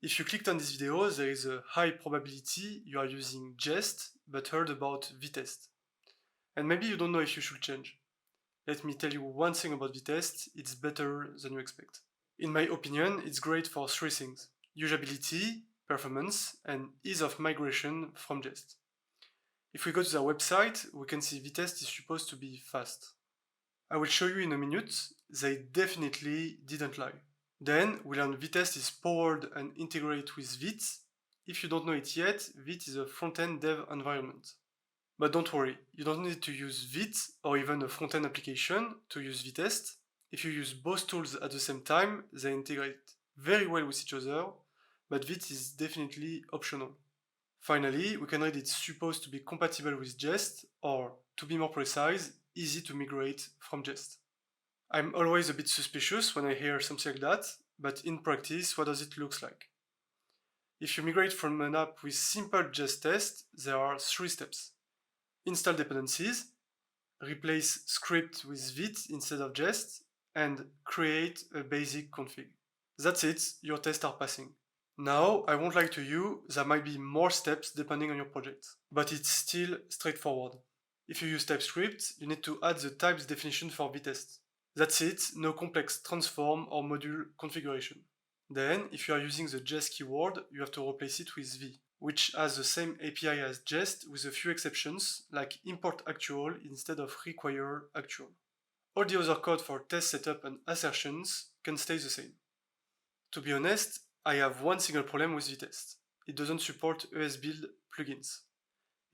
If you clicked on this video, there is a high probability you are using Jest but heard about Vitest. And maybe you don't know if you should change. Let me tell you one thing about Vitest, it's better than you expect. In my opinion, it's great for three things: usability, performance, and ease of migration from Jest. If we go to their website, we can see Vitest is supposed to be fast. I will show you in a minute, they definitely didn't lie. Then we learn Vitest is powered and integrated with Vite. If you don't know it yet, Vite is a front-end dev environment. But don't worry, you don't need to use Vite or even a front-end application to use Vitest. If you use both tools at the same time, they integrate very well with each other, but Vite is definitely optional. Finally, we can read it's supposed to be compatible with Jest, or to be more precise, easy to migrate from Jest. I'm always a bit suspicious when I hear something like that, but in practice, what does it look like? If you migrate from an app with simple Jest test, there are three steps. Install dependencies, replace script with Vite instead of Jest, and create a basic config. That's it, your tests are passing. Now, I won't lie to you, there might be more steps depending on your project, but it's still straightforward. If you use TypeScript, you need to add the types definition for Vitest. That's it, no complex transform or module configuration. Then, if you are using the Jest keyword, you have to replace it with V, which has the same API as Jest with a few exceptions, like import actual instead of require actual. All the other code for test setup and assertions can stay the same. To be honest, I have one single problem with Vitest. It doesn't support ESBuild plugins.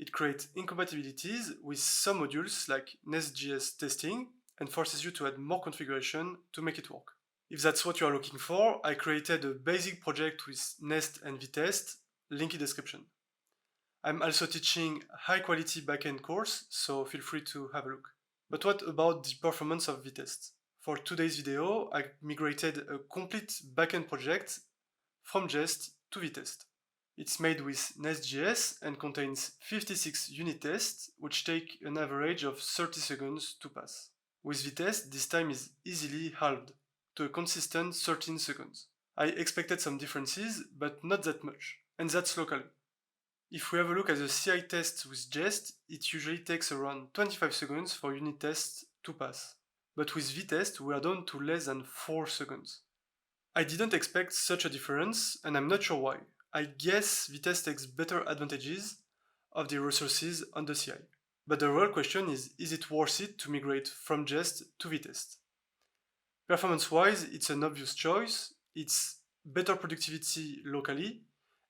It creates incompatibilities with some modules like NestJS testing and forces you to add more configuration to make it work. If that's what you are looking for, I created a basic project with Nest and Vitest, link in description. I'm also teaching high quality backend course, so feel free to have a look. But what about the performance of Vitest? For today's video, I migrated a complete backend project from Jest to Vitest. It's made with NestJS and contains 56 unit tests, which take an average of 30 seconds to pass. With Vitest, this time is easily halved to a consistent 13 seconds. I expected some differences, but not that much, and that's locally. If we have a look at the CI tests with Jest, it usually takes around 25 seconds for unit tests to pass. But with Vitest, we are down to less than 4 seconds. I didn't expect such a difference, and I'm not sure why. I guess Vitest takes better advantages of the resources on the CI. But the real question is it worth it to migrate from Jest to Vitest? Performance-wise, it's an obvious choice. It's better productivity locally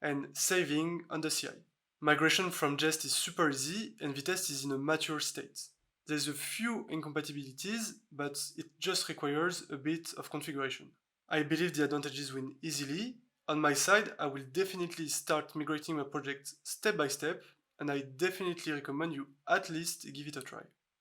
and saving on the CI. Migration from Jest is super easy, and Vitest is in a mature state. There's a few incompatibilities, but it just requires a bit of configuration. I believe the advantages win easily. On my side, I will definitely start migrating my project step by step, and I definitely recommend you at least give it a try.